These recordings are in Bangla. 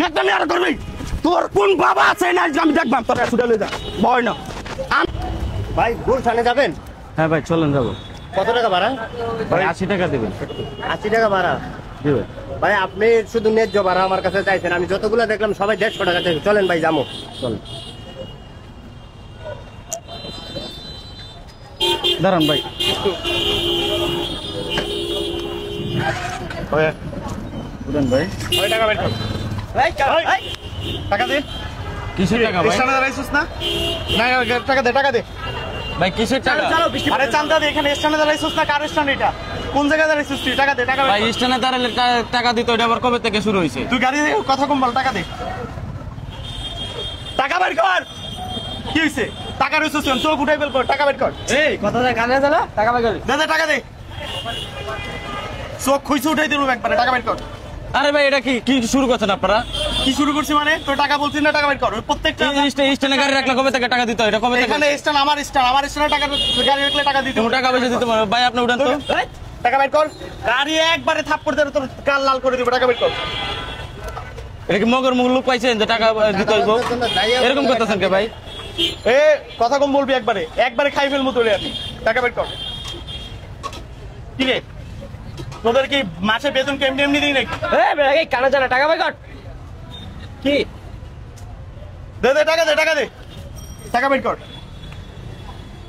নেতামি আর করবি তোর কোন বাবা আছে না আমি দেখবাম তোর ছুটে লই যা ভয় না ভাই গুলশানে যাবেন? হ্যাঁ ভাই চলেন যাবো। কত টাকা ভাড়া? ভাই 80 টাকা দেবেন। 80 টাকা ভাড়া দিবেন ভাই? আপনি শুধু ন্যায্য ভাড়া আমার কাছে চাইছেন, আমি যতগুলো দেখলাম সবাই 150 টাকা চাইছে। চলেন ভাই যাবো, চলেন। দাঁড়ান ভাই। উঠেন ভাই। টাকা বের কর। টাকা দে। কিসের টাকা ভাই? স্ট্যান্ডে দাঁড়াইছিস না? না টাকা দে, টাকা দে ভাই কিসের টাকা? আরে চান্দা দে, এখানে স্ট্যান্ডে দাঁড়াইছিস না? কার স্ট্যান্ড এটা? কোন জায়গায় দাঁড়াইছিস তুই? টাকা দে, টাকা ভাই স্ট্যান্ডে দাঁড়ালে টাকা দিতে ওটা আবার কবে থেকে শুরু হয়েছে? তুই গাড়ি কথা কম বল, টাকা দে, টাকা বের কর। কি হইছে? টাকা রইছিস কেন? চোখ উঠাই বের কর, টাকা বের কর। এই কথা যায় কানে যায় না? টাকা বের কর। দে দে, টাকা দে। চোখ খুইছে উঠাই দিলু একবারে, টাকা বের কর। আরে ভাই এটা কি কি শুরু করছেন আপনারা? কি শুরু করছি মানে? তোর টাকা বলছিস না, টাকা বের কর। ওই প্রত্যেকটা স্ট্যান্ডে গাড়ি রাখলে কবে থেকে টাকা দিতে হয়? এটা কবে থেকে? এখানে স্ট্যান্ড আমার স্ট্যান্ড, আমার স্ট্যান্ডে টাকা গাড়ি রাখলে টাকা দিতে কোনো টাকা পয়সা দিতে পারবে ভাই? আপনি উঠান তো। টাকা বের কর। গাড়ি একবারে থাপ্পড় দিয়ে তোর গাল লাল করে দিব, টাকা বের কর। এটা কি মগর মুখ লোক পাইছেন যে টাকা দিতে হইব? এরকম করতেছেন কে ভাই? এ কথা কম বলবি, একবারে একবারে খাই ফেলবো তোরে আমি। টাকা বের কর। কি রে তোদের কি মাসে বেতন কেমনি এমনি দিই নাকি? এই কানে জানা টাকা বের কর। কি দে দে, টাকা দে, টাকা দে, টাকা বের কর।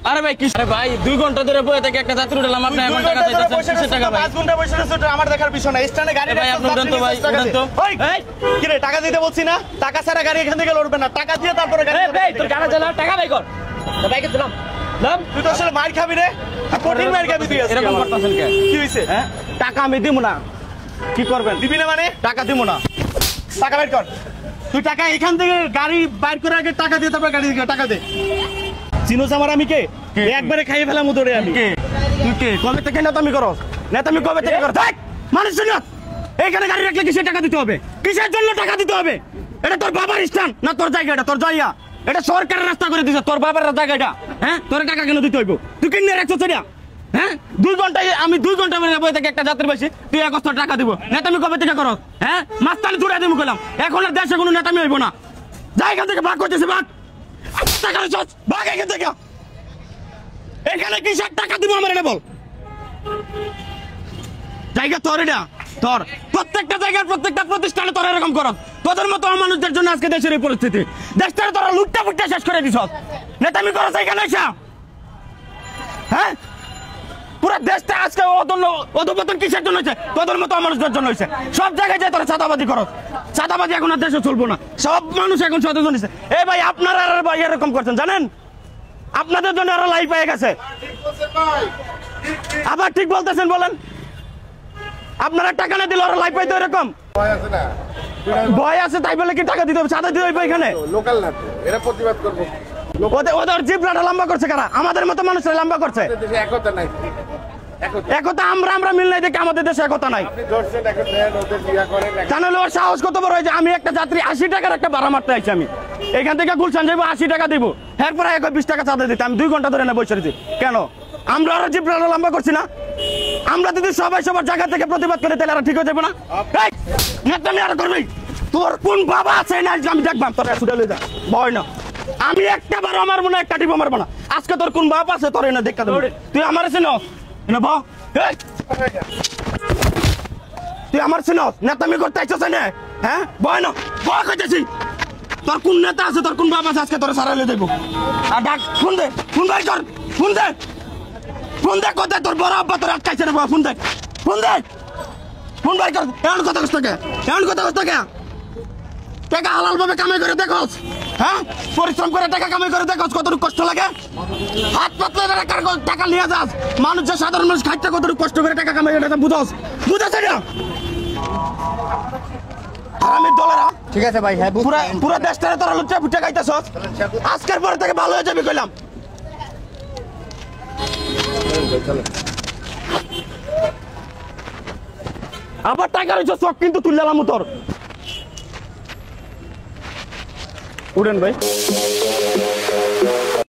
আরে ভাই কি? আরে ভাই 2 ঘন্টা ধরে বসে থেকে একটা যাত্রী উঠলাম, আপনি এখন টাকা চাইতেছেন কিসের টাকা ভাই? 5 ঘন্টা বসে রইছ, আমার দেখার বিষয় না। স্ট্যান্ডে গাড়ি ভাই আপনি উঠান তো ভাই, উঠান তো। এই কি রে, টাকা দিতে বলছি না? টাকা ছাড়া গাড়ি এখান থেকে লড়বে না, টাকা দিয়ে তারপরে গাড়ি। এই তোর কানে জানা টাকা বের কর। ভাইকে দিলাম নাম। তুই তো আসলে মার খাবি রে, কঠিন মার খাবি তুই। এরকম করতেছেন কে? কি হইছে? হ্যাঁ টাকা আমি দিব না। কি করবেন? দিবি না মানে? টাকা দিব না, টাকা বের কর। তুই টাকা এখান থেকে গাড়ি বাইর করে আগে টাকা দিয়ে তারপর গাড়ি দিকে টাকা দে। চিনোস আমার আমি কে? একবারে খাইয়ে ফেলাম তোরে আমি। কে তুই? কে কবে থেকে নেতামি করস? নেতামি কবে থেকে করস? দেখ মানুষ শুনো, এইখানে গাড়ি রাখলে কিসের টাকা দিতে হবে? কিসের জন্য টাকা দিতে হবে? এটা তোর বাবার স্থান না তোর জায়গা? এটা তোর জায়গা, এটা সরকারের রাস্তা করে দিছে, তোর বাবার জায়গা এটা। হ্যাঁ তোর টাকা কেন দিতে হইব? তুই কিনে রাখছিস এটা? হ্যাঁ 2 ঘন্টায় আমি 2 ঘন্টা বসে থেকে একটা যাত্রী পাইছি, তুই 100 টাকা দিব। নেতামি কবে থেকে করস? হ্যাঁ মাস্তানি জুড়ে দিব কইলাম। এখন আর দেশে কোনো নেতামি হইব না। যাই এখান থেকে ভাগ করতেছে, ভাগ টাকা চল, ভাগ এখান থেকে। এখানে কিসের টাকা দিব আমার এটা বল? জায়গা তোর এটা, তোর প্রত্যেকটা জায়গার প্রত্যেকটা প্রতিষ্ঠানে তোর এরকম করস। তোদের মতো মানুষদের জন্য আজকে দেশের এই পরিস্থিতি। দেশটারে তোরা লুটটা ফুটটা শেষ করে দিস। নেতামি করস এখানে এসে। হ্যাঁ পুরো দেশটা আজকে অধপতন কিসের জন্য হয়েছে? তোদের মতো মানুষদের জন্য হয়েছে। সব জায়গায় যায় তোরা চাঁদাবাজি করস। চাঁদাবাজি এখন আর দেশে চলবো না, সব মানুষ এখন সচেতন হয়েছে। এই ভাই আপনারা আর ভাই এরকম করছেন জানেন? আপনাদের জন্য আরো লাইফ পেয়ে গেছে। আবার ঠিক বলতেছেন বলেন? আপনারা টাকা না দিলে ওরা লাইফ পাইতো এরকম? ভয় আছে তাই বলে কি টাকা দিতে হবে? চাঁদা দিতে হবে এখানে? লোকাল না তো, এরা প্রতিবাদ করবো। ওদের জিবলাটা লম্বা করছে কারা? আমাদের মতো মানুষরা লম্বা করছে। দেশে একতা নাই, একতা আমরা মিল নাই দেখে আমাদের দেশে একতা নাই। আপনি ধরছেন এখন দেন, ওদের বিয়া করেন। জানালে ওর সাহস কত বড় হয়েছে? আমি একটা যাত্রী 80 টাকার একটা ভাড়া মারতে আইছি, আমি এখান থেকে গুলশান যাবো 80 টাকা দিব, এরপরে 20 টাকা চাঁদা দিতে আমি 2 ঘন্টা ধরে না বসে রয়েছি। কেন? আমরা ওরা জিবলাটা লম্বা করছি না? আমরা যদি সবাই সবার জায়গা থেকে প্রতিবাদ করে তাহলে আর ঠিক হয়ে যাবে না? নেতামি আর করবি তোর কোন বাবা আছে না আমি দেখবাম তোর ছুটে লই যা, ভয় না। আমি একটা বার আমার মনে একটা টিপ মারবো না। আজকে তোর কোন বাপ আছে তোর এনে দেখা দেবো। তুই আমার চিনস না? ভাও তুই আমার চিনস? নেতামি করতে আইছস না? হ্যাঁ ভয় না, ভয় কইতেছি। তোর কোন নেতা আছে, তোর কোন বাপ আছে আজকে তোর সারাইলে দেবো। আর ডাক ফোন দে, ফোন ভাই কর, ফোন দে, ফোন দে। কোথায় তোর বড় আব্বা তোর আটকাইছে না? ফোন দে, ফোন দে, ফোন ভাই কর। এমন কথা কষ্ট কে? এমন কথা কষ্ট কে? টাকা হালাল ভাবে কামাই করে দেখোস? হ্যাঁ পরিশ্রম করে টাকা কামাই করে দেখোস কতটুকু কষ্ট লাগে? হাত পাতলে টাকা নিয়ে যাস। মানুষ যে সাধারণ মানুষ খাইতে কতটুকু কষ্ট করে টাকা কামাই করে বুঝোস? বুঝেছে না? হারামির দলেরা। ঠিক আছে ভাই, হ্যাঁ পুরো দেশটারে তোরা লুচ্চা ফুটে খাইতেছস। আজকের পরে থেকে ভালো হয়ে যাবি কইলাম। আবার টাকা রয়েছে চোখ কিন্তু তুললাম তোর। উঠেন ভাই।